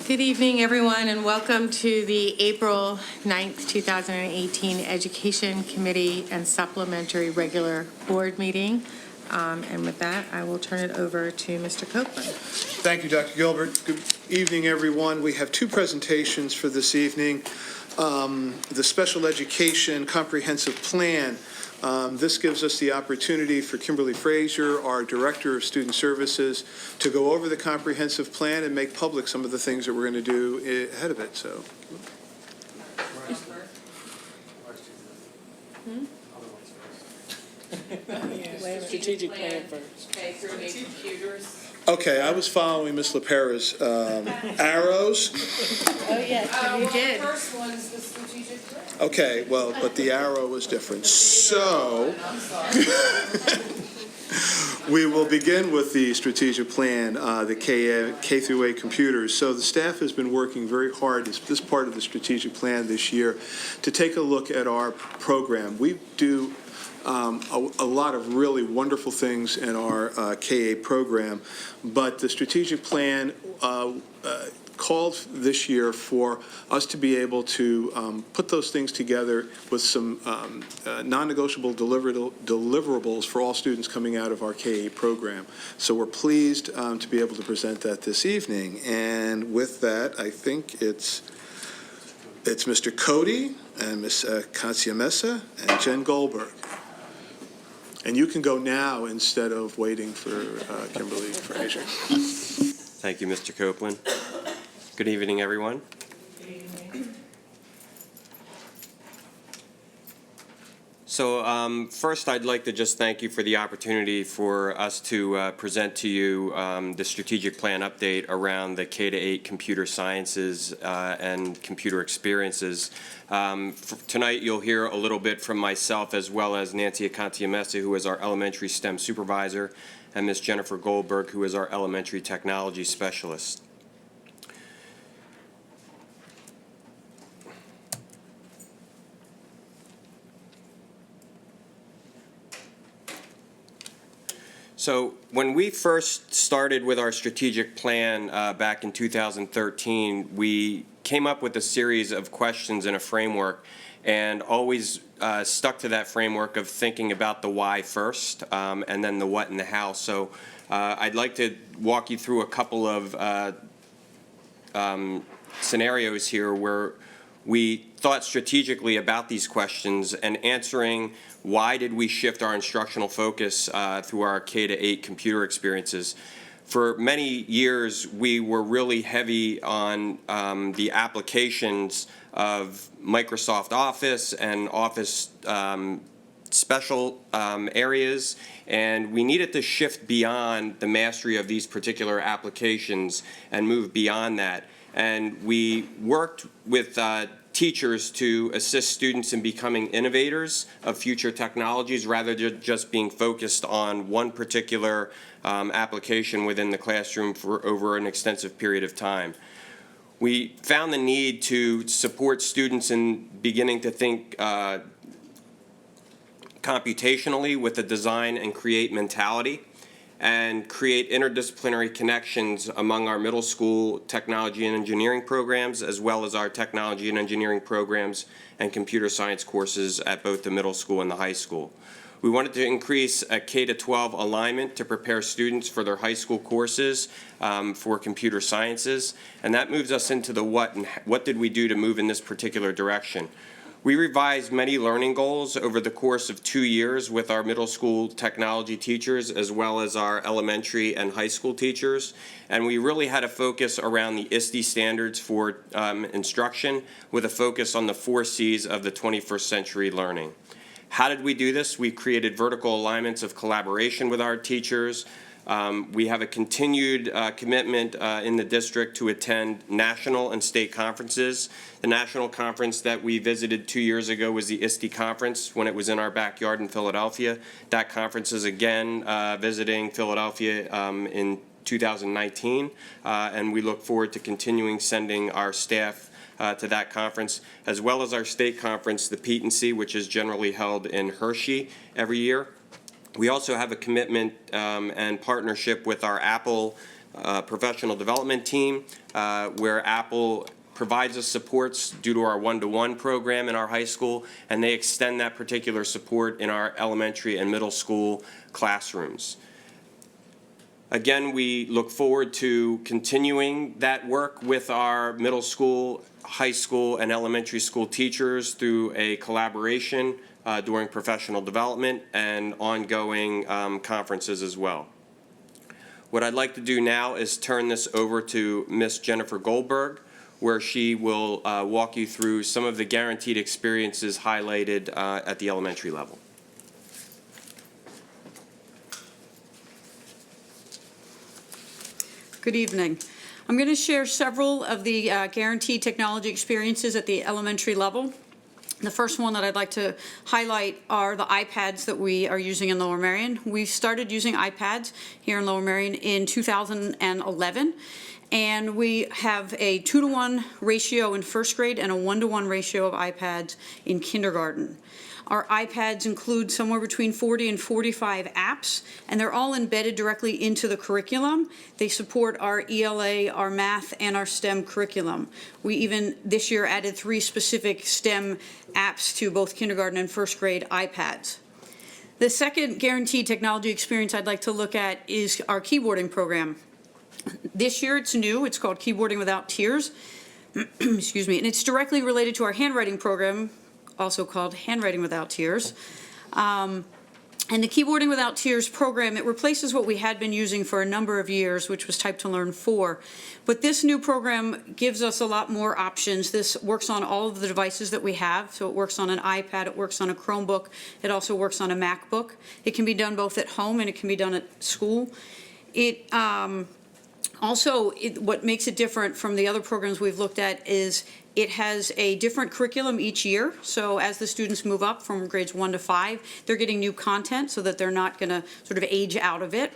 Good evening, everyone, and welcome to the April 9th, 2018 Education Committee and Supplementary Regular Board Meeting. And with that, I will turn it over to Mr. Copeland. Thank you, Dr. Gilbert. Good evening, everyone. We have two presentations for this evening. The Special Education Comprehensive Plan. This gives us the opportunity for Kimberly Frazier, our Director of Student Services, to go over the comprehensive plan and make public some of the things that we're going to do ahead of it. So. Strategic plan first. Okay, through the computers. Okay, I was following Ms. LaPera's arrows. Oh, yes, you did. The first one is the strategic plan. Okay, well, but the arrow was different. So, I'm sorry. we will begin with the strategic plan, the K through 8 computers. So the staff has been working very hard, this part of the strategic plan this year, to take a look at our program. We do a lot of really wonderful things in our K-8 program, but the strategic plan called this year for us to be able to put those things together with some non-negotiable deliverables for all students coming out of our K-8 program. So we're pleased to be able to present that this evening. And with that, I think it's Mr. Cody and Ms. Katsia Mesa and Jen Goldberg. And you can go now instead of waiting for Kimberly Frazier. Thank you, Mr. Copeland. Good evening, everyone. Good evening. So first, I'd like to just thank you for the opportunity for us to present to you the strategic plan update around the K-8 computer sciences and computer experiences. Tonight, you'll hear a little bit from myself as well as Nancy Akantiamesa, who is our elementary STEM supervisor, and Ms. Jennifer Goldberg, who is our elementary technology specialist. So when we first started with our strategic plan back in 2013, we came up with a series of questions and a framework, and always stuck to that framework of thinking about the why first, and then the what and the how. So I'd like to walk you through a couple of scenarios here where we thought strategically about these questions and answering why did we shift our instructional focus through our K-8 computer experiences. For many years, we were really heavy on the applications of Microsoft Office and Office special areas, and we needed to shift beyond the mastery of these particular applications and move beyond that. And we worked with teachers to assist students in becoming innovators of future technologies rather than just being focused on one particular application within the classroom for over an extensive period of time. We found the need to support students in beginning to think computationally with a design and create mentality, and create interdisciplinary connections among our middle school technology and engineering programs, as well as our technology and engineering programs and computer science courses at both the middle school and the high school. We wanted to increase a K-12 alignment to prepare students for their high school courses for computer sciences, and that moves us into the what, and what did we do to move in this particular direction. We revised many learning goals over the course of 2 years with our middle school technology teachers as well as our elementary and high school teachers, and we really had a focus around the ISTE standards for instruction with a focus on the 4 C's of the 21st century learning. How did we do this? We created vertical alignments of collaboration with our teachers. We have a continued commitment in the district to attend national and state conferences. The national conference that we visited 2 years ago was the ISTE conference when it was in our backyard in Philadelphia. That conference is again visiting Philadelphia in 2019, and we look forward to continuing sending our staff to that conference, as well as our state conference, the P&C, which is generally held in Hershey every year. We also have a commitment and partnership with our Apple professional development team, where Apple provides us supports due to our one-to-one program in our high school, and they extend that particular support in our elementary and middle school classrooms. Again, we look forward to continuing that work with our middle school, high school, and elementary school teachers through a collaboration during professional development and ongoing conferences as well. What I'd like to do now is turn this over to Ms. Jennifer Goldberg, where she will walk you through some of the guaranteed experiences highlighted at the elementary level. Good evening. I'm going to share several of the guaranteed technology experiences at the elementary level. The first one that I'd like to highlight are the iPads that we are using in Lower Merion. We started using iPads here in Lower Merion in 2011, and we have a 2-to-1 ratio in first grade and a 1-to-1 ratio of iPads in kindergarten. Our iPads include somewhere between 40 and 45 apps, and they're all embedded directly into the curriculum. They support our ELA, our math, and our STEM curriculum. We even this year added 3 specific STEM apps to both kindergarten and first grade iPads. The second guaranteed technology experience I'd like to look at is our keyboarding program. This year it's new. It's called Keyboarding Without Tears. Excuse me. And it's directly related to our handwriting program, also called Handwriting Without Tears. And the Keyboarding Without Tears program, it replaces what we had been using for a number of years, which was Type to Learn 4. But this new program gives us a lot more options. This works on all of the devices that we have. So it works on an iPad, it works on a Chromebook, it also works on a MacBook. It can be done both at home and it can be done at school. It what makes it different from the other programs we've looked at is it has a different curriculum each year. So as the students move up from grades 1 to 5, they're getting new content so that they're not going to sort of age out of it.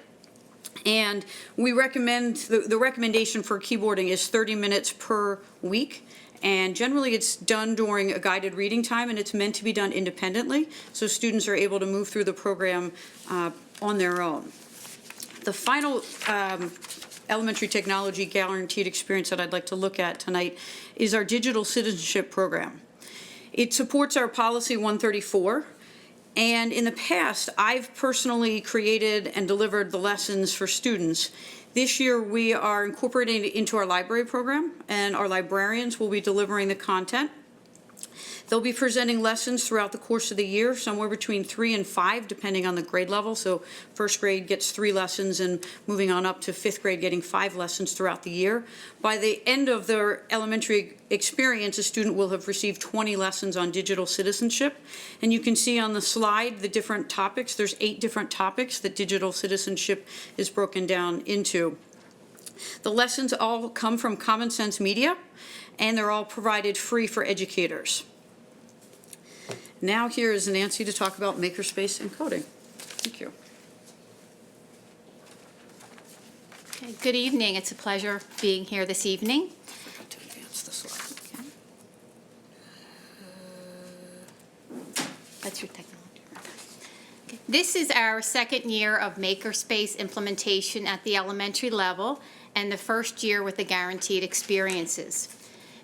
And we recommend, the recommendation for keyboarding is 30 minutes per week. And generally it's done during a guided reading time, and it's meant to be done independently. So students are able to move through the program on their own. The final elementary technology guaranteed experience that I'd like to look at tonight is our digital citizenship program. It supports our policy 134, and in the past I've personally created and delivered the lessons for students. This year we are incorporating it into our library program, and our librarians will be delivering the content. They'll be presenting lessons throughout the course of the year, somewhere between 3 and 5, depending on the grade level. So first grade gets 3 lessons, and moving on up to 5th grade getting 5 lessons throughout the year. By the end of their elementary experience, a student will have received 20 lessons on digital citizenship. And you can see on the slide the different topics. There's 8 different topics that digital citizenship is broken down into. The lessons all come from Common Sense Media, and they're all provided free for educators. Now here is Nancy to talk about makerspace and coding. Thank you. Okay, good evening. It's a pleasure being here this evening. To advance the slide. Okay. That's your technology. Okay. This is our second year of makerspace implementation at the elementary level, and the first year with the guaranteed experiences.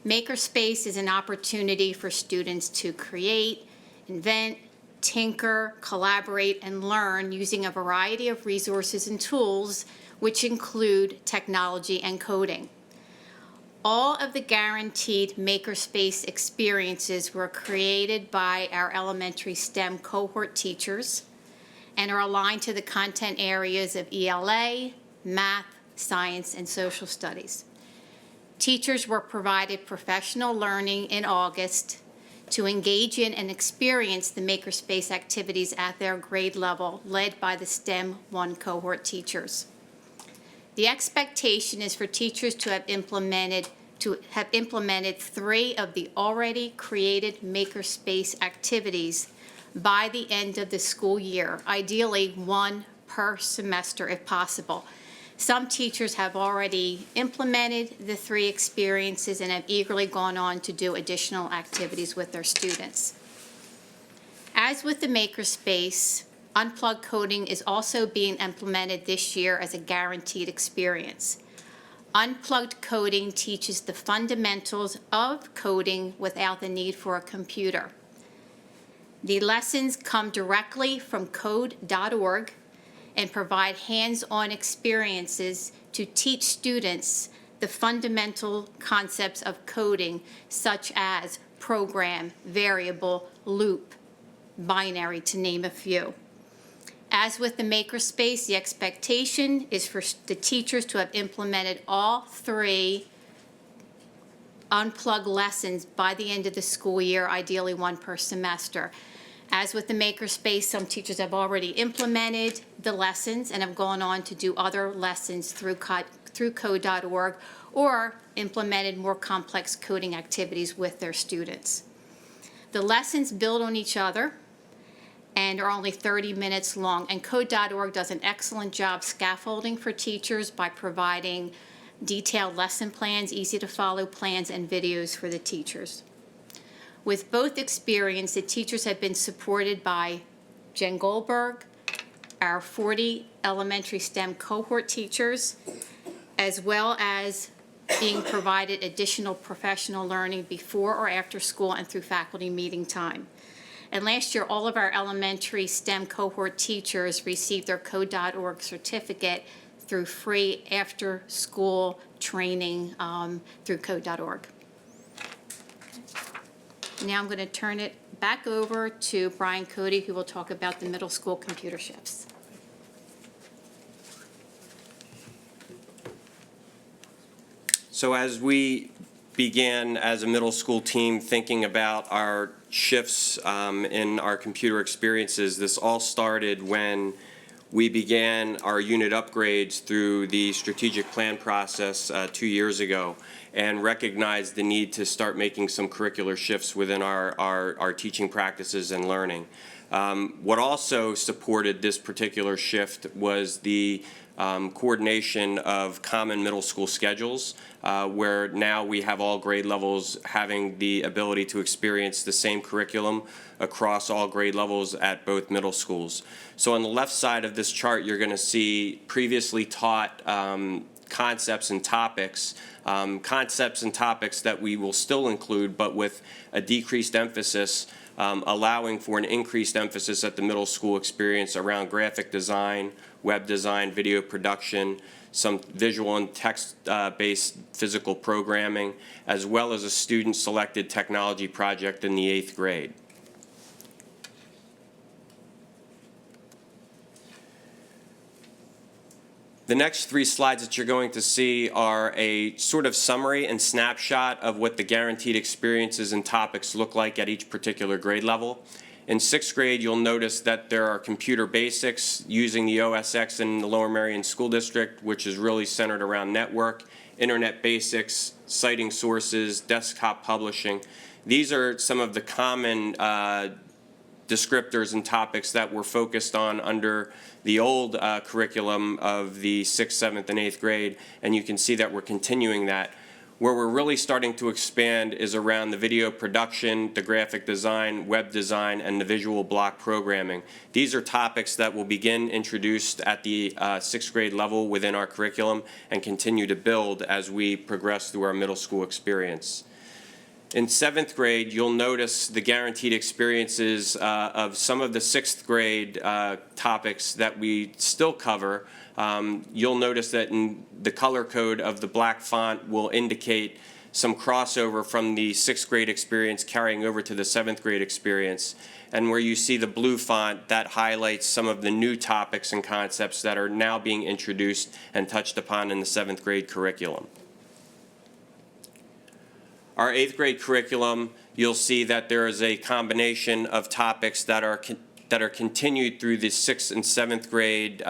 Makerspace is an opportunity for students to create, invent, tinker, collaborate, and learn using a variety of resources and tools, which include technology and coding. All of the guaranteed makerspace experiences were created by our elementary STEM cohort teachers and are aligned to the content areas of ELA, math, science, and social studies. Teachers were provided professional learning in August to engage in and experience the makerspace activities at their grade level, led by the STEM 1 cohort teachers. The expectation is for teachers to have implemented 3 of the already created makerspace activities by the end of the school year, ideally 1 per semester if possible. Some teachers have already implemented the 3 experiences and have eagerly gone on to do additional activities with their students. As with the makerspace, Unplugged coding is also being implemented this year as a guaranteed experience. Unplugged coding teaches the fundamentals of coding without the need for a computer. The lessons come directly from code.org and provide hands-on experiences to teach students the fundamental concepts of coding, such as program, variable, loop, binary, to name a few. As with the Makerspace, the expectation is for the teachers to have implemented all 3 unplugged lessons by the end of the school year, ideally 1 per semester. As with the Makerspace, some teachers have already implemented the lessons and have gone on to do other lessons through code.org or implemented more complex coding activities with their students. The lessons build on each other and are only 30 minutes long. And code.org does an excellent job scaffolding for teachers by providing detailed lesson plans, easy to follow plans, and videos for the teachers. With both experience, the teachers have been supported by Jen Goldberg, our 40 elementary STEM cohort teachers, as well as being provided additional professional learning before or after school and through faculty meeting time. And last year, all of our elementary STEM cohort teachers received their code.org certificate through free after-school training through code.org. Now I'm going to turn it back over to Brian Cody, who will talk about the middle school computer shifts. So as we began as a middle school team thinking about our shifts in our computer experiences, this all started when we began our unit upgrades through the strategic plan process 2 years ago and recognized the need to start making some curricular shifts within our teaching practices and learning. What also supported this particular shift was the coordination of common middle school schedules, where now we have all grade levels having the ability to experience the same curriculum across all grade levels at both middle schools. So on the left side of this chart, you're going to see previously taught concepts and topics that we will still include, but with a decreased emphasis, allowing for an increased emphasis at the middle school experience around graphic design, web design, video production, some visual and text-based physical programming, as well as a student-selected technology project in the 8th grade. The next 3 slides that you're going to see are a sort of summary and snapshot of what the guaranteed experiences and topics look like at each particular grade level. In 6th grade, you'll notice that there are computer basics using the OSX in the Lower Merion School District, which is really centered around network, internet basics, citing sources, desktop publishing. These are some of the common descriptors and topics that were focused on under the old curriculum of the 6th, 7th, and 8th grade, and you can see that we're continuing that. Where we're really starting to expand is around the video production, the graphic design, web design, and the visual block programming. These are topics that will begin introduced at the 6th grade level within our curriculum and continue to build as we progress through our middle school experience. In 7th grade, you'll notice the guaranteed experiences of some of the 6th grade topics that we still cover. You'll notice that in the color code of the black font will indicate some crossover from the 6th grade experience carrying over to the 7th grade experience. And where you see the blue font, that highlights some of the new topics and concepts that are now being introduced and touched upon in the 7th grade curriculum. Our 8th grade curriculum, you'll see that there is a combination of topics that are continued through the 6th and 7th grade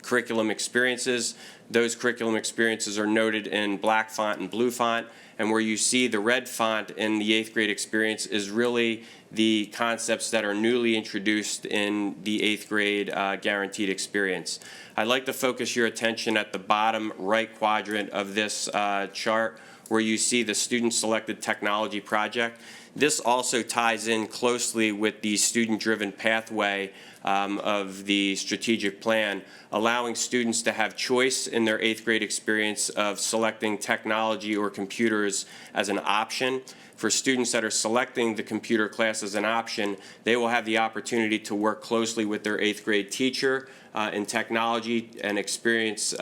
curriculum experiences. Those curriculum experiences are noted in black font and blue font, and where you see the red font in the 8th grade experience is really the concepts that are newly introduced in the 8th grade guaranteed experience. I'd like to focus your attention at the bottom right quadrant of this chart, where you see the student-selected technology project. This also ties in closely with the student-driven pathway of the strategic plan, allowing students to have choice in their 8th grade experience of selecting technology or computers as an option. For students that are selecting the computer class as an option, they will have the opportunity to work closely with their 8th grade teacher in technology and experience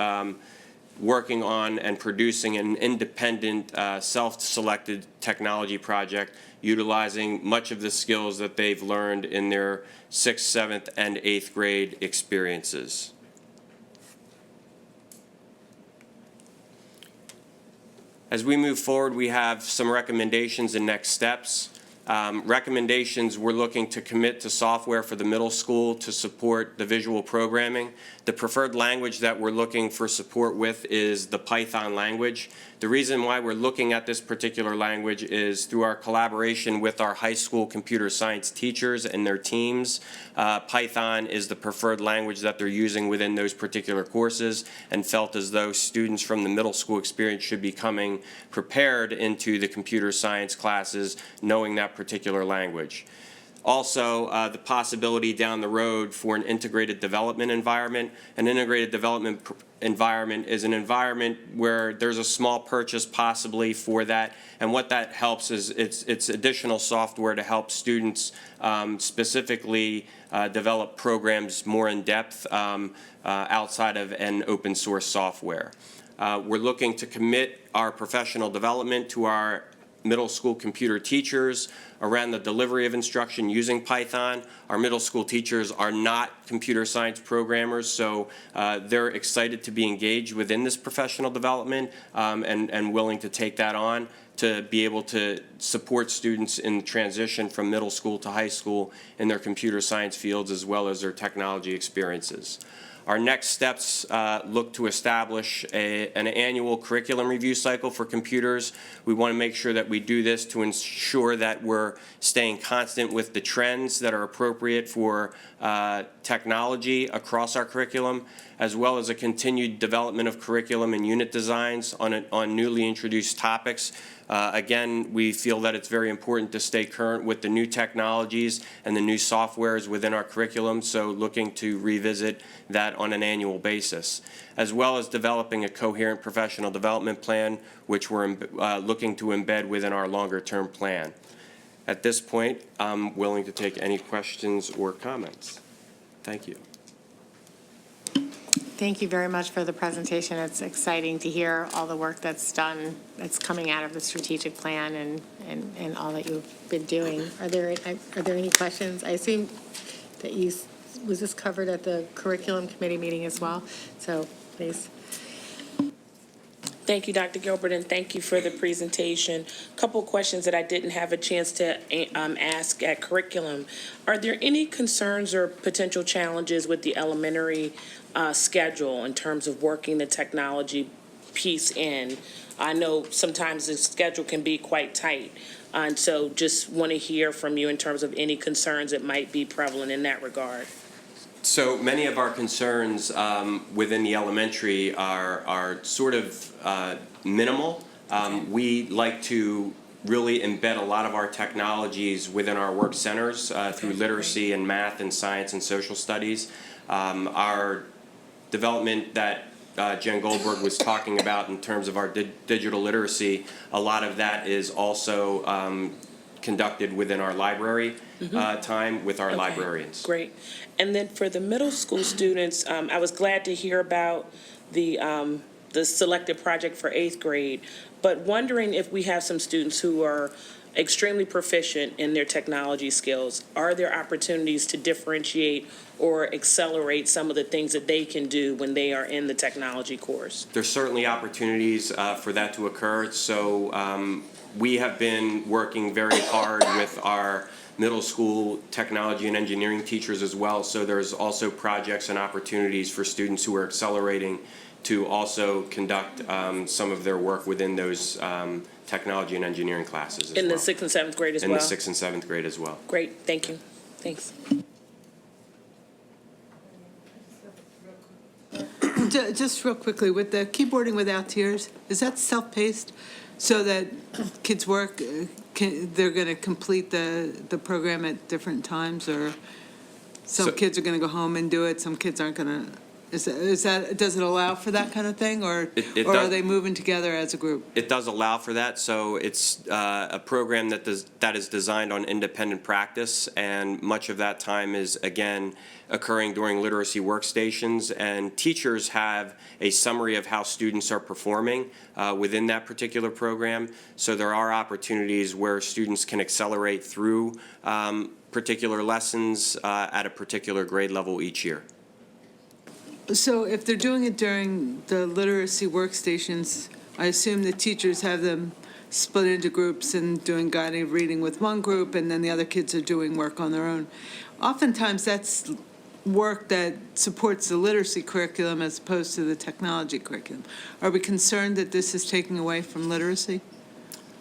working on and producing an independent, self-selected technology project utilizing much of the skills that they've learned in their 6th, 7th, and 8th grade experiences. As we move forward, we have some recommendations and next steps. Recommendations, we're looking to commit to software for the middle school to support the visual programming. The preferred language that we're looking for support with is the Python language. The reason why we're looking at this particular language is through our collaboration with our high school computer science teachers and their teams. Python is the preferred language that they're using within those particular courses, and felt as though students from the middle school experience should be coming prepared into the computer science classes knowing that particular language. Also, the possibility down the road for an integrated development environment. An integrated development environment is an environment where there's a small purchase possibly for that, and what that helps is it's additional software to help students specifically develop programs more in depth outside of an open source software. We're looking to commit our professional development to our middle school computer teachers around the delivery of instruction using Python. Our middle school teachers are not computer science programmers, so they're excited to be engaged within this professional development and willing to take that on to be able to support students in transition from middle school to high school in their computer science fields as well as their technology experiences. Our next steps look to establish an annual curriculum review cycle for computers. We want to make sure that we do this to ensure that we're staying constant with the trends that are appropriate for technology across our curriculum, as well as a continued development of curriculum and unit designs on newly introduced topics. Again, we feel that it's very important to stay current with the new technologies and the new softwares within our curriculum, so looking to revisit that on an annual basis, as well as developing a coherent professional development plan, which we're looking to embed within our longer-term plan. At this point, I'm willing to take any questions or comments. Thank you. Thank you very much for the presentation. It's exciting to hear all the work that's done, that's coming out of the strategic plan and all that you've been doing. Are there any questions? I assume that was this covered at the curriculum committee meeting as well? So please. Thank you, Dr. Gilbert, and thank you for the presentation. A couple questions that I didn't have a chance to ask at curriculum. Are there any concerns or potential challenges with the elementary schedule in terms of working the technology piece in? I know sometimes the schedule can be quite tight, and so just want to hear from you in terms of any concerns that might be prevalent in that regard. So many of our concerns within the elementary are sort of minimal. We like to really embed a lot of our technologies within our work centers through literacy and math and science and social studies. Our development that Jen Goldberg was talking about in terms of our digital literacy, a lot of that is also conducted within our library time with our librarians. Great. And then for the middle school students, I was glad to hear about the selected project for 8th grade, but wondering if we have some students who are extremely proficient in their technology skills, are there opportunities to differentiate or accelerate some of the things that they can do when they are in the technology course? There's certainly opportunities for that to occur. So we have been working very hard with our middle school technology and engineering teachers as well. So there's also projects and opportunities for students who are accelerating to also conduct some of their work within those technology and engineering classes as well. In the 6th and 7th grade as well? In the 6th and 7th grade as well. Great, thank you. Thanks. Just real quickly, with the keyboarding without tears, is that self-paced? So that kids work, they're going to complete the program at different times, or some So- kids are going to go home and do it, some kids aren't going to, is that, does it allow for that kind of thing, or It or are does. they moving together as a group? It does allow for that, so it's a program that is designed on independent practice, and much of that time is, again, occurring during literacy workstations, and teachers have a summary of how students are performing within that particular program, so there are opportunities where students can accelerate through particular lessons at a particular grade level each year. So if they're doing it during the literacy workstations, I assume the teachers have them split into groups and doing guided reading with one group, and then the other kids are doing work on their own. Oftentimes, that's work that supports the literacy curriculum as opposed to the technology curriculum. Are we concerned that this is taking away from literacy?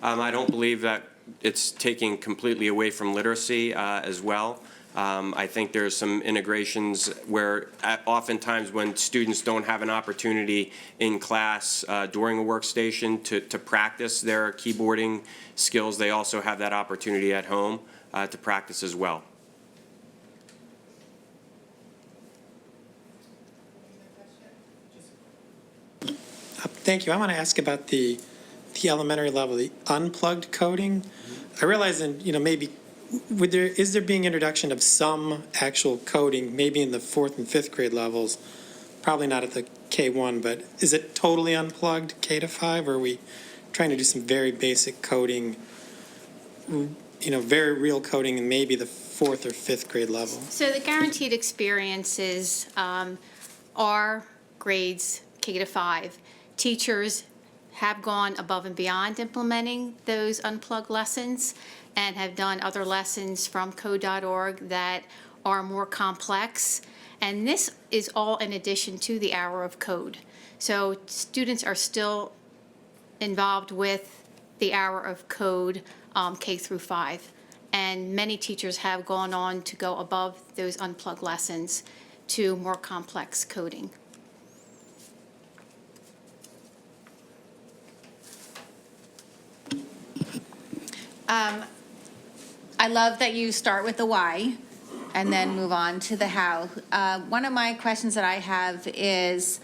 I don't believe that it's taking completely away from literacy as well. I think there's some integrations where oftentimes when students don't have an opportunity in class during a workstation to practice their keyboarding skills, they also have that opportunity at home to practice as well. Thank you. I want to ask about the elementary level, the unplugged coding. I realize, maybe is there being introduction of some actual coding, maybe in the 4th and 5th grade levels, probably not at the K1, but is it totally unplugged K to 5, or are we trying to do some very basic coding, very real coding in maybe the 4th or 5th grade level? So the guaranteed experiences are grades K to 5. Teachers have gone above and beyond implementing those unplugged lessons and have done other lessons from code.org that are more complex. And this is all in addition to the hour of code. So students are still involved with the hour of code K through 5. And many teachers have gone on to go above those unplugged lessons to more complex coding. I love that you start with the why and then move on to the how. One of my questions that I have is,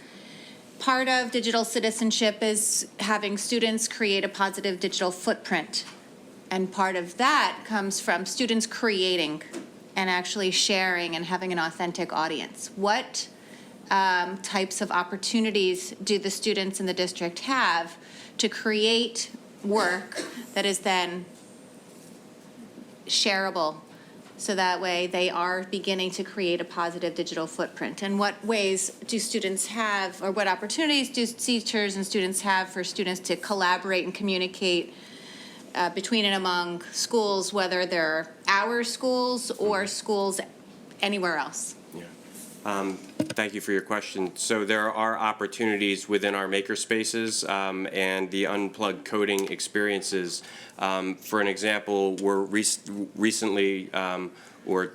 part of digital citizenship is having students create a positive digital footprint. And part of that comes from students creating and actually sharing and having an authentic audience. What types of opportunities do the students in the district have to create work that is then shareable, so that way they are beginning to create a positive digital footprint? And what ways do students have, or what opportunities do teachers and students have for students to collaborate and communicate between and among schools, whether they're our schools or schools anywhere else? Thank you for your question. So there are opportunities within our makerspaces and the unplugged coding experiences. For an example, we're recently or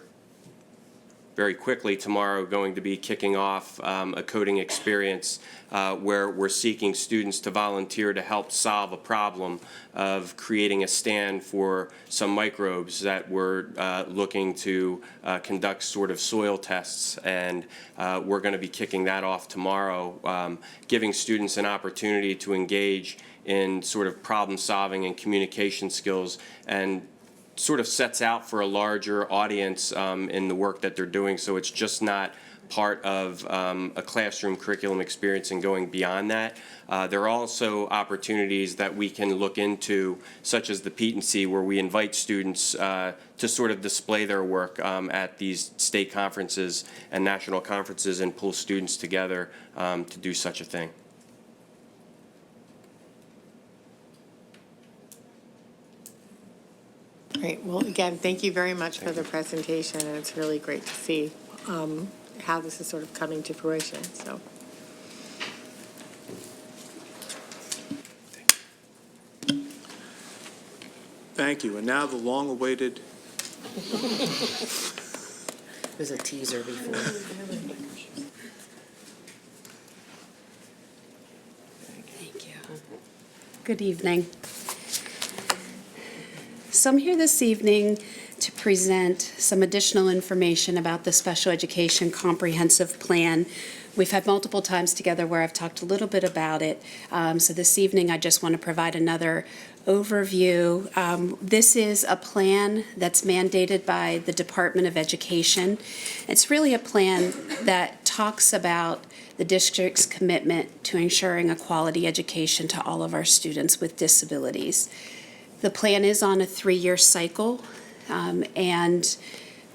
very quickly tomorrow going to be kicking off a coding experience where we're seeking students to volunteer to help solve a problem of creating a stand for some microbes that we're looking to conduct sort of soil tests, and we're going to be kicking that off tomorrow, giving students an opportunity to engage in sort of problem solving and communication skills, and sort of sets out for a larger audience in the work that they're doing. So it's just not part of a classroom curriculum experience and going beyond that. There are also opportunities that we can look into, such as the Petency, where we invite students to sort of display their work at these state conferences and national conferences and pull students together to do such a thing. Great. Well, again, thank you very much for the presentation, and it's really great to see how this is sort of coming to fruition. So, Thank you. And now the long-awaited There's a teaser before. Good evening. So I'm here this evening to present some additional information about the Special Education Comprehensive Plan. We've had multiple times together where I've talked a little bit about it. So this evening, I just want to provide another overview. This is a plan that's mandated by the Department of Education. It's really a plan that talks about the district's commitment to ensuring a quality education to all of our students with disabilities. The plan is on a 3-year cycle, and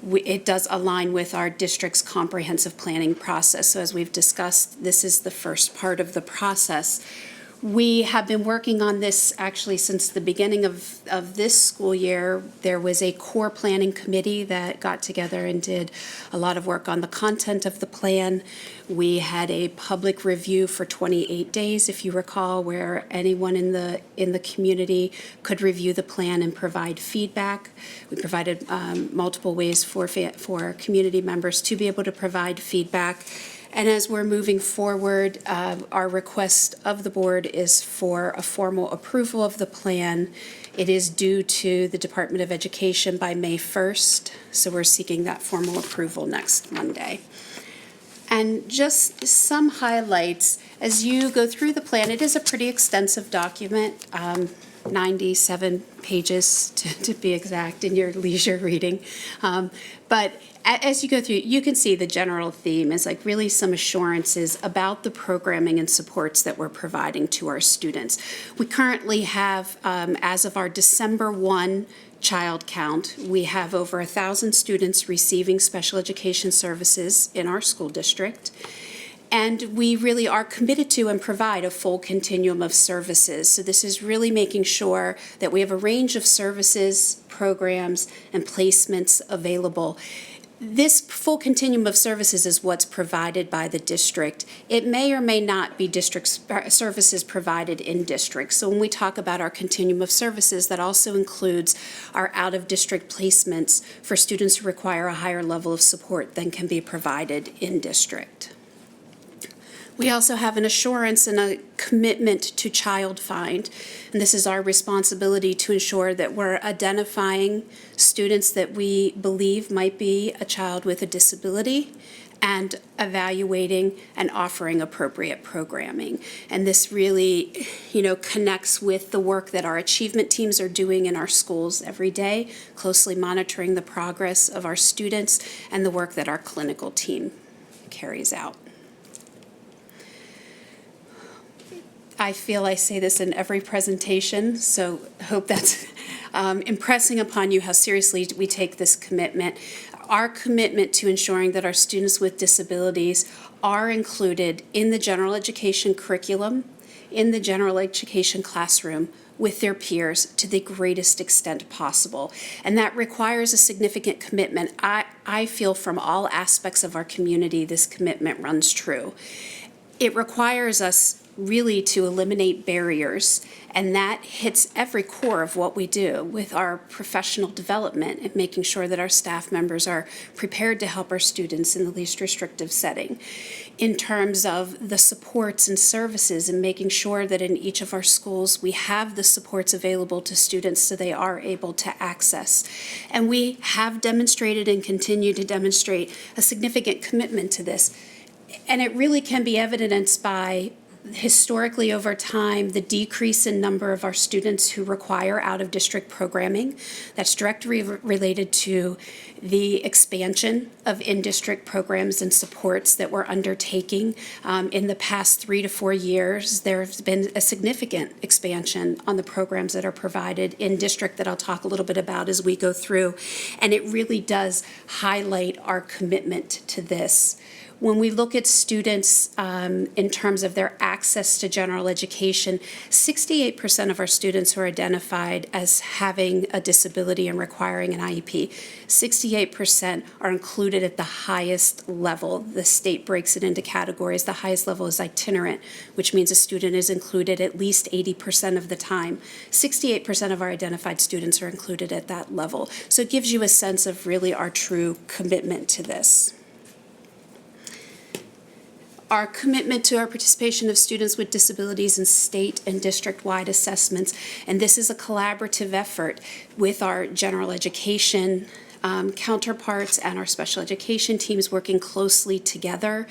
it does align with our district's comprehensive planning process. So as we've discussed, this is the first part of the process. We have been working on this actually since the beginning of this school year. There was a core planning committee that got together and did a lot of work on the content of the plan. We had a public review for 28 days, if you recall, where anyone in the community could review the plan and provide feedback. We provided multiple ways for community members to be able to provide feedback. And as we're moving forward, our request of the board is for a formal approval of the plan. It is due to the Department of Education by May 1st, so we're seeking that formal approval next Monday. And just some highlights, as you go through the plan, it is a pretty extensive document, 97 pages to be exact in your leisure reading. But as you go through, you can see the general theme is like really some assurances about the programming and supports that we're providing to our students. We currently have, as of our December 1 child count, we have over 1,000 students receiving special education services in our school district. And we really are committed to and provide a full continuum of services. So this is really making sure that we have a range of services, programs, and placements available. This full continuum of services is what's provided by the district. It may or may not be district services provided in districts. So when we talk about our continuum of services, that also includes our out-of-district placements for students who require a higher level of support than can be provided in district. We also have an assurance and a commitment to child find, and this is our responsibility to ensure that we're identifying students that we believe might be a child with a disability and evaluating and offering appropriate programming. And this really, connects with the work that our achievement teams are doing in our schools every day, closely monitoring the progress of our students and the work that our clinical team carries out. I feel I say this in every presentation, so I hope that's impressing upon you how seriously we take this commitment. Our commitment to ensuring that our students with disabilities are included in the general education curriculum, in the general education classroom, with their peers to the greatest extent possible. And that requires a significant commitment. I feel from all aspects of our community, this commitment runs true. It requires us really to eliminate barriers, and that hits every core of what we do with our professional development and making sure that our staff members are prepared to help our students in the least restrictive setting. In terms of the supports and services and making sure that in each of our schools we have the supports available to students so they are able to access. And we have demonstrated and continue to demonstrate a significant commitment to this. And it really can be evidenced by historically over time, the decrease in number of our students who require out-of-district programming. That's directly related to the expansion of in-district programs and supports that we're undertaking. In the past 3 to 4 years, there's been a significant expansion on the programs that are provided in district that I'll talk a little bit about as we go through. And it really does highlight our commitment to this. When we look at students in terms of their access to general education, 68% of our students who are identified as having a disability and requiring an IEP, 68% are included at the highest level. The state breaks it into categories. The highest level is itinerant, which means a student is included at least 80% of the time. 68% of our identified students are included at that level. So it gives you a sense of really our true commitment to this. our commitment to our participation of students with disabilities in state and district-wide assessments. And this is a collaborative effort with our general education counterparts and our special education teams working closely together.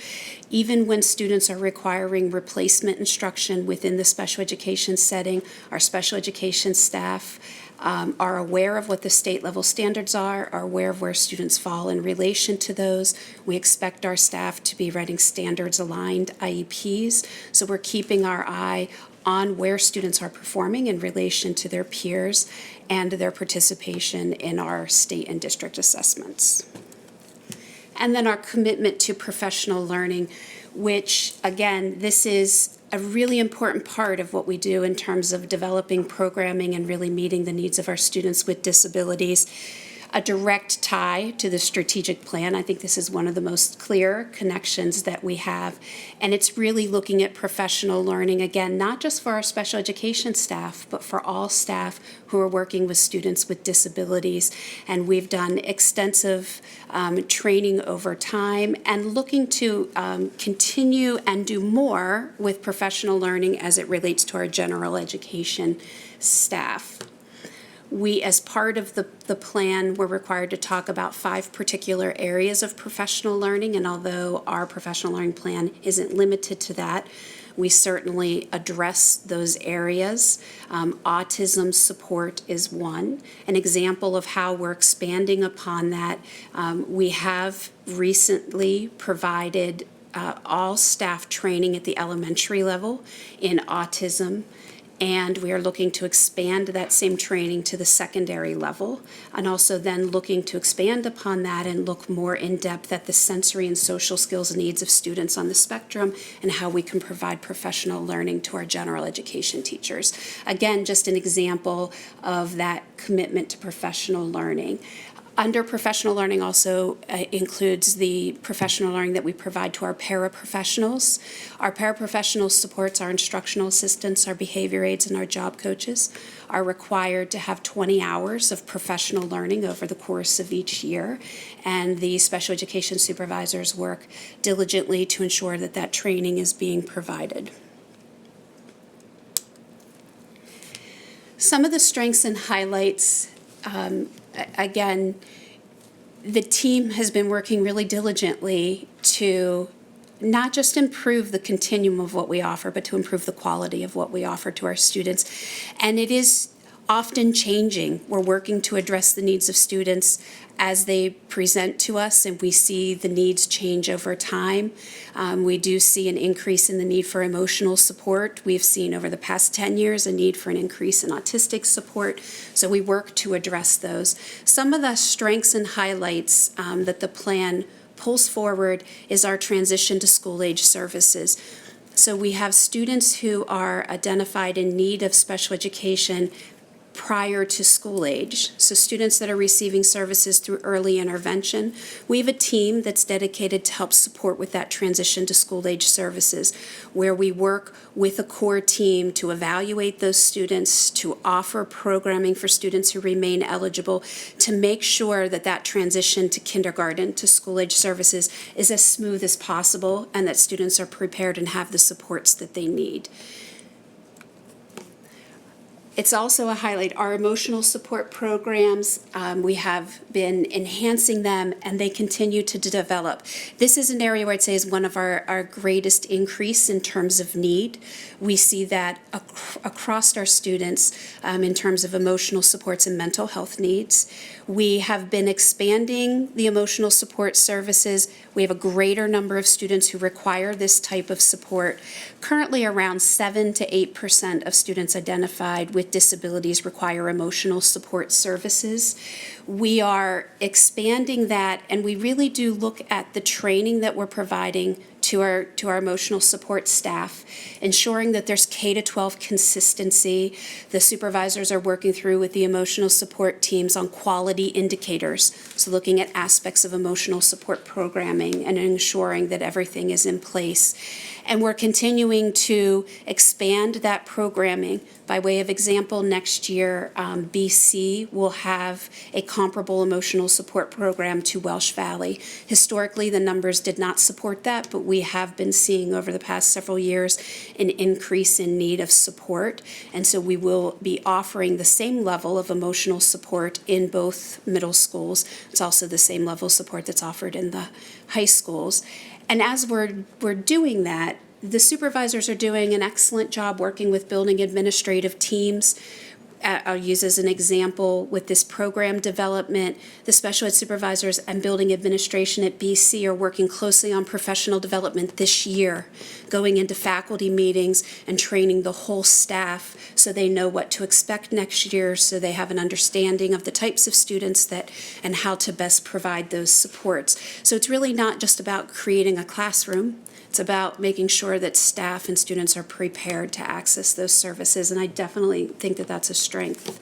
Even when students are requiring replacement instruction within the special education setting, our special education staff are aware of what the state level standards are aware of where students fall in relation to those. We expect our staff to be writing standards aligned IEPs, so we're keeping our eye on where students are performing in relation to their peers and their participation in our state and district assessments. And then our commitment to professional learning, which, again, this is a really important part of what we do in terms of developing programming and really meeting the needs of our students with disabilities. A direct tie to the strategic plan. I think this is one of the most clear connections that we have. And it's really looking at professional learning, again, not just for our special education staff, but for all staff who are working with students with disabilities. And we've done extensive training over time and looking to continue and do more with professional learning as it relates to our general education staff. We, as part of the plan, were required to talk about 5 particular areas of professional learning, and although our professional learning plan isn't limited to that, we certainly address those areas. Autism support is one. An example of how we're expanding upon that, we have recently provided all staff training at the elementary level in autism. And we are looking to expand that same training to the secondary level, and also then looking to expand upon that and look more in depth at the sensory and social skills needs of students on the spectrum and how we can provide professional learning to our general education teachers. Again, just an example of that commitment to professional learning. Under professional learning also includes the professional learning that we provide to our paraprofessionals. Our paraprofessionals supports our instructional assistants, our behavior aides, and our job coaches are required to have 20 hours of professional learning over the course of each year. And the special education supervisors work diligently to ensure that that training is being provided. Some of the strengths and highlights, again, the team has been working really diligently to not just improve the continuum of what we offer, but to improve the quality of what we offer to our students. And it is often changing. We're working to address the needs of students as they present to us, and we see the needs change over time. We do see an increase in the need for emotional support. We've seen over the past 10 years a need for an increase in autistic support, so we work to address those. Some of the strengths and highlights that the plan pulls forward is our transition to school-age services. So we have students who are identified in need of special education prior to school age. So students that are receiving services through early intervention, we have a team that's dedicated to help support with that transition to school age services, where we work with a core team to evaluate those students, to offer programming for students who remain eligible, to make sure that that transition to kindergarten to school age services is as smooth as possible and that students are prepared and have the supports that they need. It's also a highlight. Our emotional support programs, we have been enhancing them and they continue to develop. This is an area where I'd say is one of our greatest increase in terms of need. We see that across our students in terms of emotional supports and mental health needs. We have been expanding the emotional support services. We have a greater number of students who require this type of support. Currently, around 7 to 8% of students identified with disabilities require emotional support services. We are expanding that, and we really do look at the training that we're providing to our emotional support staff, ensuring that there's K-12 consistency. The supervisors are working through with the emotional support teams on quality indicators, so looking at aspects of emotional support programming and ensuring that everything is in place. And we're continuing to expand that programming. By way of example, next year, BC will have a comparable emotional support program to Welsh Valley. Historically, the numbers did not support that, but we have been seeing over the past several years an increase in need of support. And so we will be offering the same level of emotional support in both middle schools. It's also the same level of support that's offered in the high schools. And as we're doing that, the supervisors are doing an excellent job working with building administrative teams. I'll use as an example with this program development, the special ed supervisors and building administration at BC are working closely on professional development this year, going into faculty meetings and training the whole staff so they know what to expect next year, so they have an understanding of the types of students that and how to best provide those supports. So it's really not just about creating a classroom. It's about making sure that staff and students are prepared to access those services, and I definitely think that that's a strength.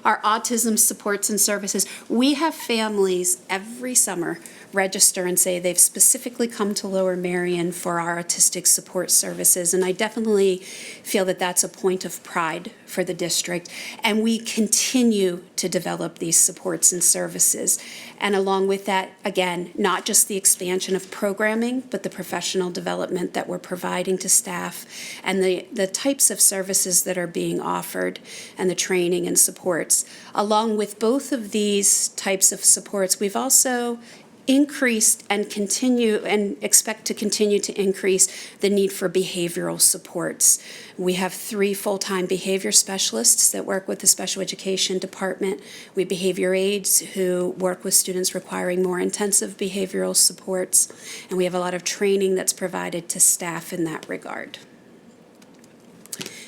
Our autism supports and services, we have families every summer register and say they've specifically come to Lower Merion for our autistic support services, and I definitely feel that that's a point of pride for the district, and we continue to develop these supports and services. And along with that, again, not just the expansion of programming, but the professional development that we're providing to staff and the types of services that are being offered and the training and supports. Along with both of these types of supports, we've also increased and continue and expect to continue to increase the need for behavioral supports. We have 3 full-time behavior specialists that work with the special education department. We have behavior aides who work with students requiring more intensive behavioral supports, and we have a lot of training that's provided to staff in that regard.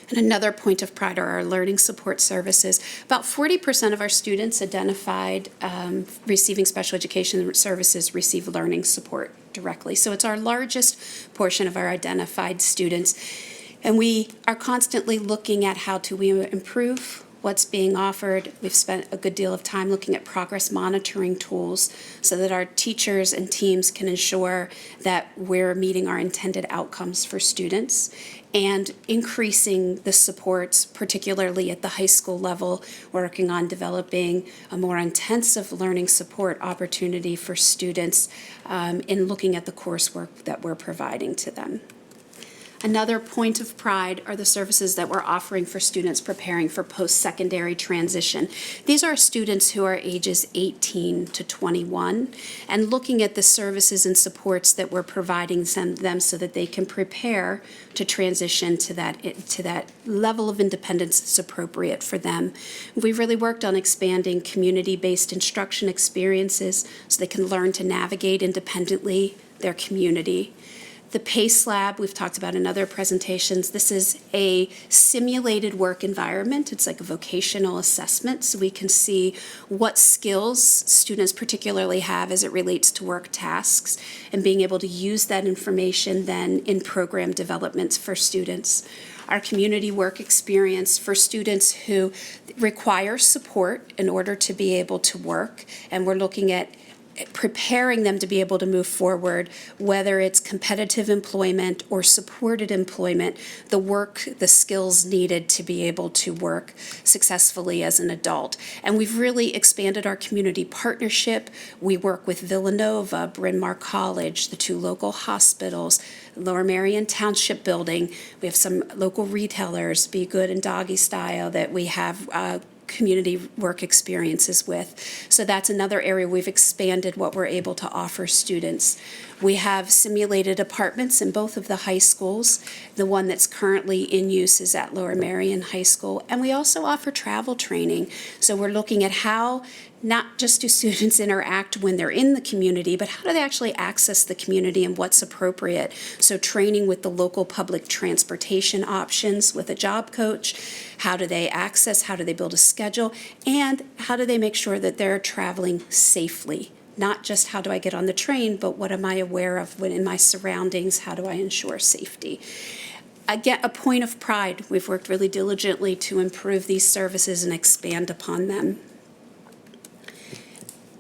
And another point of pride are our learning support services. About 40% of our students identified receiving special education services receive learning support directly. So it's our largest portion of our identified students. And we are constantly looking at how to improve what's being offered. We've spent a good deal of time looking at progress monitoring tools so that our teachers and teams can ensure that we're meeting our intended outcomes for students, and increasing the supports, particularly at the high school level, working on developing a more intensive learning support opportunity for students in looking at the coursework that we're providing to them. Another point of pride are the services that we're offering for students preparing for post-secondary transition. These are students who are ages 18 to 21, and looking at the services and supports that we're providing them so that they can prepare to transition to that level of independence that's appropriate for them. We've really worked on expanding community-based instruction experiences so they can learn to navigate independently their community. The PACE Lab, we've talked about in other presentations. This is a simulated work environment. It's like a vocational assessment, so we can see what skills students particularly have as it relates to work tasks, and being able to use that information then in program developments for students. Our community work experience for students who require support in order to be able to work, and we're looking at preparing them to be able to move forward, whether it's competitive employment or supported employment, the skills needed to be able to work successfully as an adult. And we've really expanded our community partnership. We work with Villanova, Bryn Mawr College, the 2 local hospitals, Lower Merion Township Building. We have some local retailers, Be Good and Doggy Style, that we have community work experiences with. So that's another area we've expanded what we're able to offer students. We have simulated apartments in both of the high schools. The one that's currently in use is at Lower Merion High School. And we also offer travel training. So we're looking at how not just do students interact when they're in the community, but how do they actually access the community and what's appropriate. So training with the local public transportation options with a job coach. How do they access, how do they build a schedule, and how do they make sure that they're traveling safely? Not just how do I get on the train, but what am I aware of when in my surroundings? How do I ensure safety? Again, a point of pride. We've worked really diligently to improve these services and expand upon them.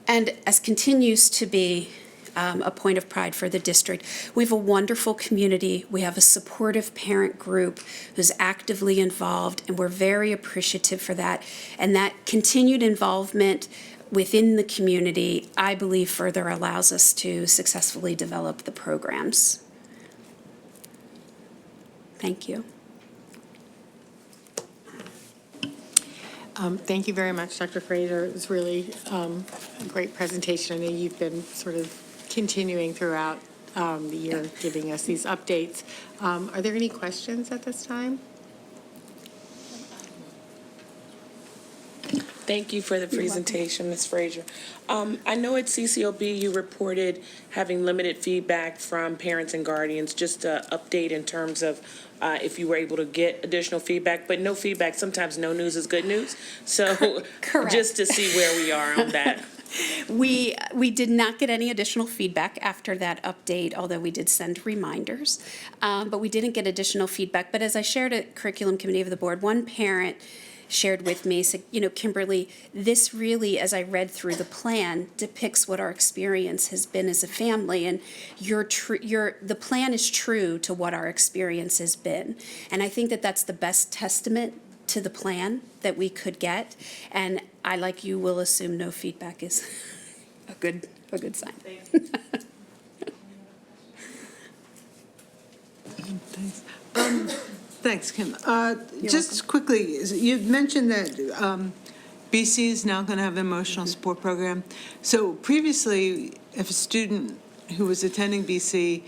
And as continues to be a point of pride for the district, we have a wonderful community. We have a supportive parent group who's actively involved, and we're very appreciative for that. And that continued involvement within the community, I believe, further allows us to successfully develop the programs. Thank you. Thank you very much, Dr. Fraser. It was really a great presentation. I know you've been sort of continuing throughout the year, giving us these updates. Are there any questions at this time? Thank you for the presentation, Ms. Frazier. I know at CCOB you reported having limited feedback from parents and guardians. Just an update in terms of if you were able to get additional feedback, but no feedback. Sometimes no news is good news. So Correct. just to see where we are on that. We did not get any additional feedback after that update, although we did send reminders. But we didn't get additional feedback. But as I shared at Curriculum Committee of the Board, one parent shared with me, said, Kimberly, this really, as I read through the plan, depicts what our experience has been as a family, and the plan is true to what our experience has been. And I think that that's the best testament to the plan that we could get, and I, like you, will assume no feedback is a good sign. Thanks. Thanks, Kim. Just quickly, you mentioned that BC is now going to have an emotional support program. So previously, if a student who was attending BC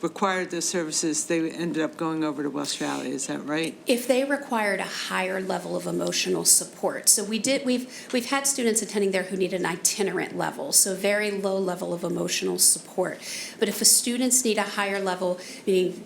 required those services, they ended up going over to Welsh Valley. Is that right? If they required a higher level of emotional support. So we've had students attending there who need an itinerant level, so very low level of emotional support. But if students need a higher level, meaning,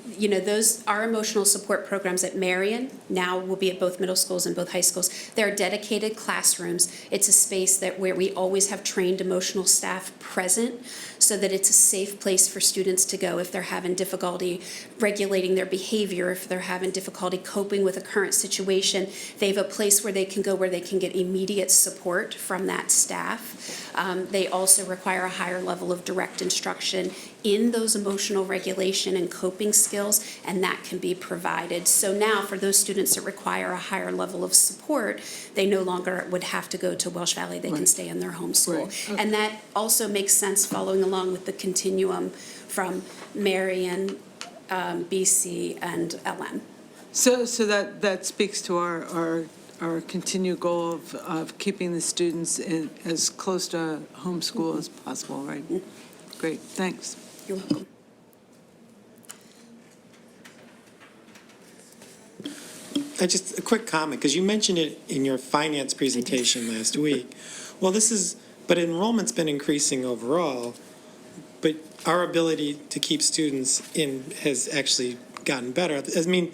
our emotional support programs at Marion now will be at both middle schools and both high schools. There are dedicated classrooms. It's a space where we always have trained emotional staff present, so that it's a safe place for students to go if they're having difficulty regulating their behavior, if they're having difficulty coping with a current situation. They have a place where they can go where they can get immediate support from that staff. They also require a higher level of direct instruction in those emotional regulation and coping skills, and that can be provided. So now for those students that require a higher level of support, they no longer would have to go to Welsh Valley. They can stay in their home school. Right. Okay. And that also makes sense following along with the continuum from Marion, BC, and LM. So that speaks to our continued goal of keeping the students in as close to home school as possible, right? Great, thanks. You're welcome. Just a quick comment, because you mentioned it in your finance presentation last week. Well, but enrollment's been increasing overall, but our ability to keep students in has actually gotten better. I mean,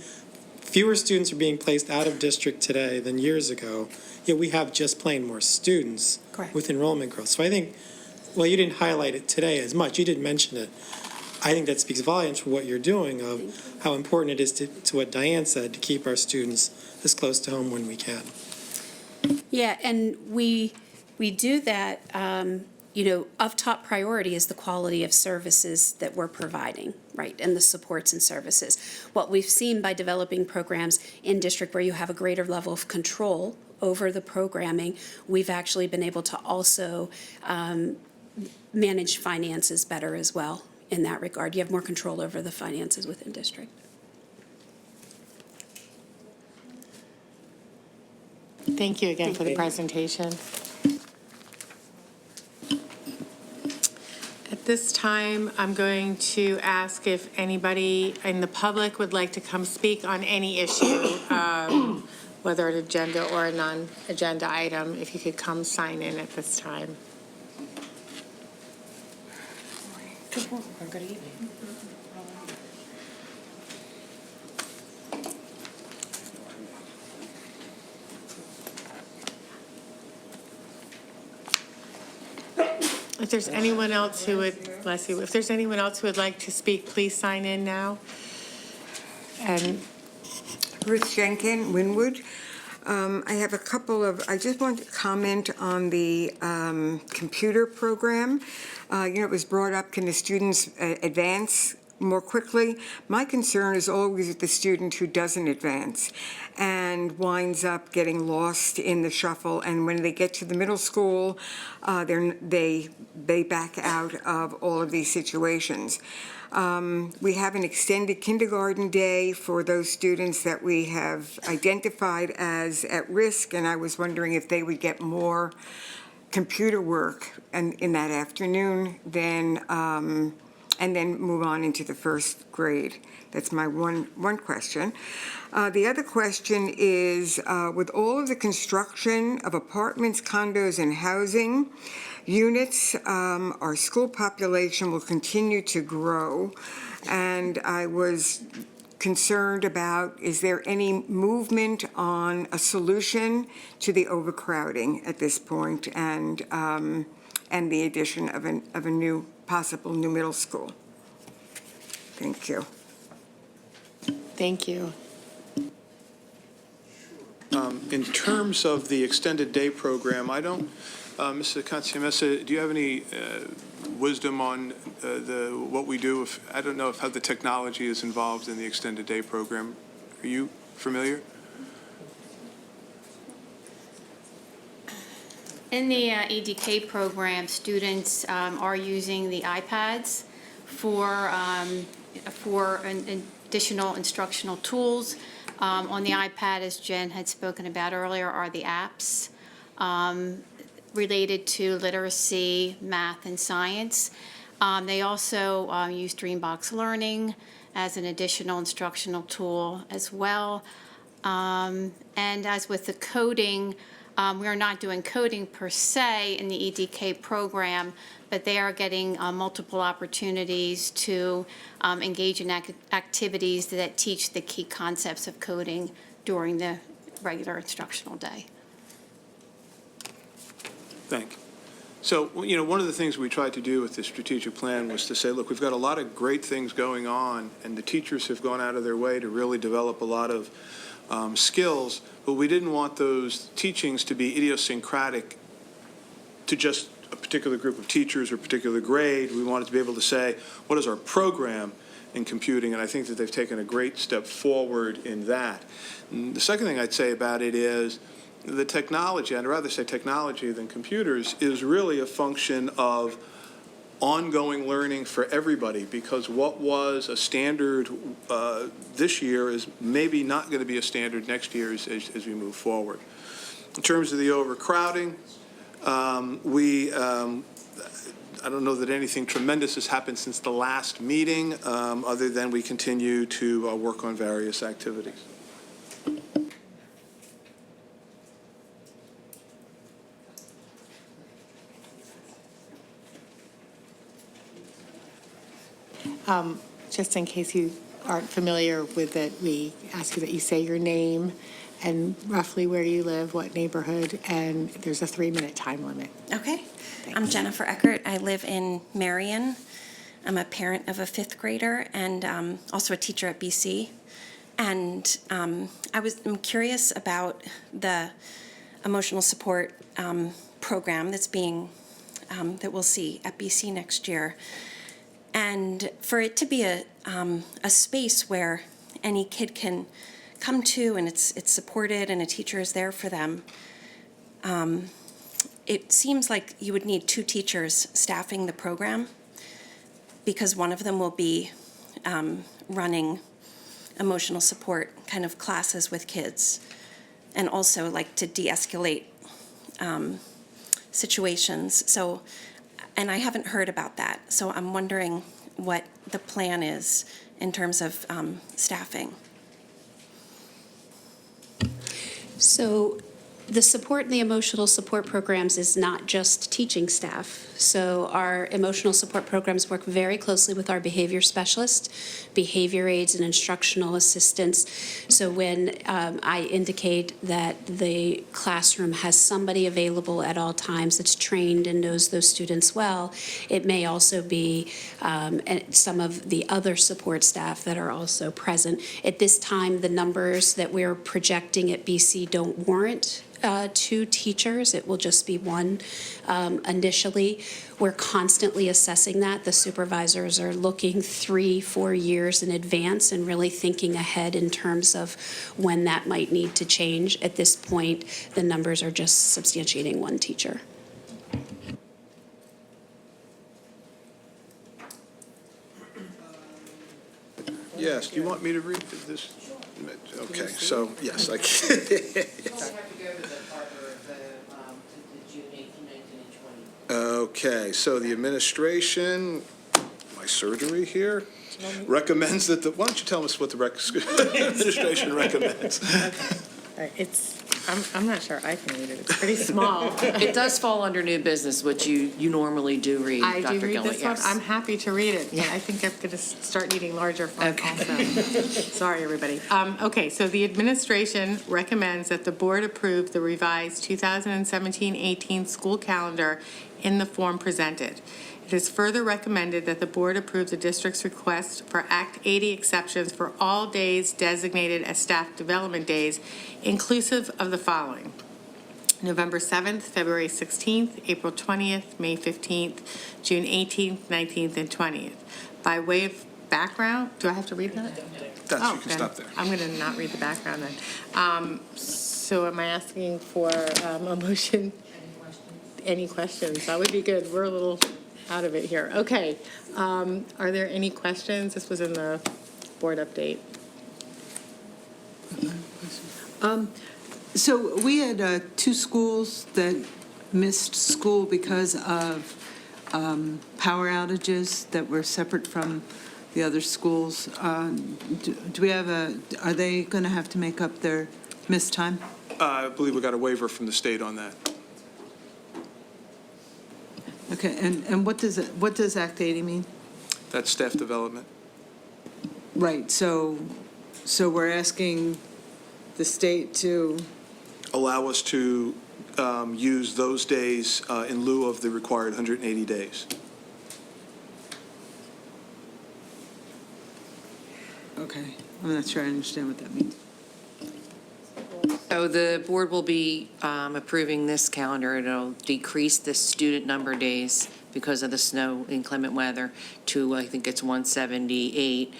fewer students are being placed out of district today than years ago, yet we have just plain more students. Correct. With enrollment growth. So I think, well, you didn't highlight it today as much. You did mention it. I think that speaks volumes for what you're doing, of how important it is to what Diane said, to keep our students as close to home when we can. Yeah, and we do that, of top priority is the quality of services that we're providing, right, and the supports and services. What we've seen by developing programs in district where you have a greater level of control over the programming, we've actually been able to also manage finances better as well in that regard. You have more control over the finances within district. Thank you again for the presentation. At this time, I'm going to ask if anybody in the public would like to come speak on any issue, whether an agenda or a non-agenda item. If you could come sign in at this time. Good evening. If there's anyone else who would, bless you, if there's anyone else who would like to speak, please sign in now. And Ruth Jenkin, Winwood. I have I just want to comment on the computer program. It was brought up, can the students advance more quickly. My concern is always with the student who doesn't advance and winds up getting lost in the shuffle, and when they get to the middle school, they back out of all of these situations. We have an extended kindergarten day for those students that we have identified as at risk, and I was wondering if they would get more computer work in that afternoon and then move on into the first grade. That's my one question. The other question is, with all of the construction of apartments, condos, and housing units, our school population will continue to grow. And I was concerned about, is there any movement on a solution to the overcrowding at this point and the addition of a possible new middle school? Thank you. Thank you. In terms of the extended day program, I don't, Mr. Katsiamesa, do you have any wisdom on what we do? I don't know how the technology is involved in the extended day program. Are you familiar? In the EDK program, students are using the iPads for additional instructional tools. On the iPad, as Jen had spoken about earlier, are the apps related to literacy, math, and science. They also use Dreambox Learning as an additional instructional tool as well. And as with the coding, we are not doing coding per se in the EDK program, but they are getting multiple opportunities to engage in activities that teach the key concepts of coding during the regular instructional day. Thank you. So, one of the things we tried to do with this strategic plan was to say, look, we've got a lot of great things going on, and the teachers have gone out of their way to really develop a lot of skills, but we didn't want those teachings to be idiosyncratic to just a particular group of teachers or a particular grade. We wanted to be able to say, what is our program in computing? And I think that they've taken a great step forward in that. And the second thing I'd say about it is the technology, I'd rather say technology than computers, is really a function of ongoing learning for everybody, because what was a standard this year is maybe not going to be a standard next year as we move forward. In terms of the overcrowding, I don't know that anything tremendous has happened since the last meeting, other than we continue to work on various activities. Just in case you aren't familiar with it, we ask you that you say your name and roughly where you live, what neighborhood, and there's a 3-minute time limit. Okay. Thanks. I'm Jennifer Eckert. I live in Marion. I'm a parent of a 5th grader and also a teacher at BC. And I'm curious about the emotional support program that's that we'll see at BC next year. And for it to be a space where any kid can come to and it's supported and a teacher is there for them, it seems like you would need 2 teachers staffing the program, because one of them will be running emotional support kind of classes with kids, and also like to de-escalate situations. So, and I haven't heard about that, so I'm wondering what the plan is in terms of staffing. So the support in the emotional support programs is not just teaching staff. So our emotional support programs work very closely with our behavior specialists, behavior aides, and instructional assistants. So when I indicate that the classroom has somebody available at all times that's trained and knows those students well, it may also be some of the other support staff that are also present. At this time, the numbers that we're projecting at BC don't warrant 2 teachers. It will just be 1 initially. We're constantly assessing that. The supervisors are looking 3-4 years in advance and really thinking ahead in terms of when that might need to change. At this point, the numbers are just substantiating 1 teacher. Yes, do you want me to read this? Okay, so, yes, I can. You don't have to go to the part where the June 18, 19, and 20. Okay, so the administration, my surgery here, recommends that why don't you tell us what the administration recommends? I'm not sure I can read it. It's pretty small. It does fall under new business, which you normally do read, I Dr. do read Gillett, this one. yes. I'm happy to read it, but I think I'm going to start needing larger font also. Sorry, everybody. Okay, so the administration recommends that the board approve the revised 2017-18 school calendar in the form presented. It is further recommended that the board approve the district's request for Act 80 exceptions for all days designated as staff development days, inclusive of the following: November 7th, February 16th, April 20th, May 15th, June 18th, 19th, and 20th. By way of background, do I have to read that? You can stop there. I'm going to not read the background then. So am I asking for a motion? Any questions? That would be good. We're a little out of it here. Okay. Are there any questions? This was in the board update. So we had 2 schools that missed school because of power outages that were separate from the other schools. Do we have are they going to have to make up their missed time? I believe we got a waiver from the state on that. Okay, and what does Act 80 mean? That's staff development. Right, so we're asking the state to, Allow us to use those days in lieu of the required 180 days. okay, I'm not sure I understand what that means. So the board will be approving this calendar. It'll decrease the student number days because of the snow, inclement weather, to, I think it's 178.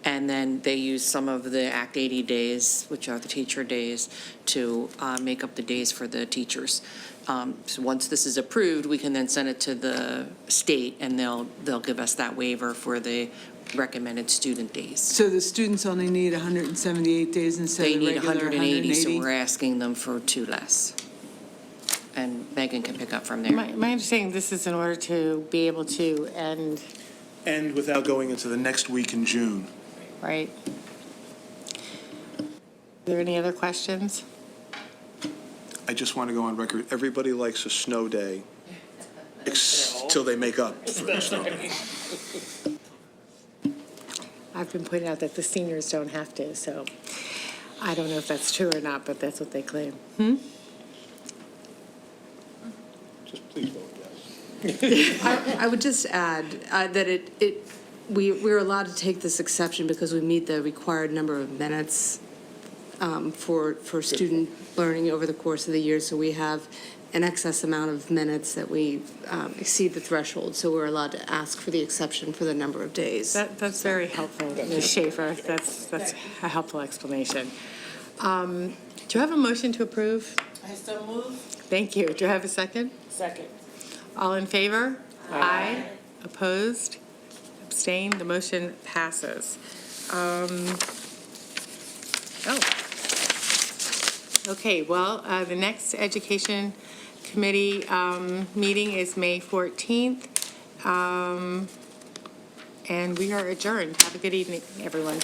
And then they use some of the Act 80 days, which are the teacher days, to make up the days for the teachers. So once this is approved, we can then send it to the state, and they'll give us that waiver for the recommended student days. So the students only need 178 days instead They of need regular 180, so we're asking them for 2 less. And Megan can pick up from there. My understanding, this is in order to be able to end, And without going into the next week in June. right? Are there any other questions? I just want to go on record, everybody likes a snow day till they make up for the snow day. I've been pointing out that the seniors don't have to, so I don't know if that's true or not, but that's what they claim. Just please vote yes. I would just add that we're allowed to take this exception because we meet the required number of minutes for student learning over the course of the year. So we have an excess amount of minutes that we exceed the threshold. So we're allowed to ask for the exception for the number of days. That's very helpful, Ms. Schaefer. That's a helpful explanation. Do you have a motion to approve? I so move. Thank you. Do you have a second? Second. All in favor? Aye. Opposed? Abstained? The motion passes. Okay, well, the next Education Committee meeting is May 14th, and we are adjourned. Have a good evening, everyone.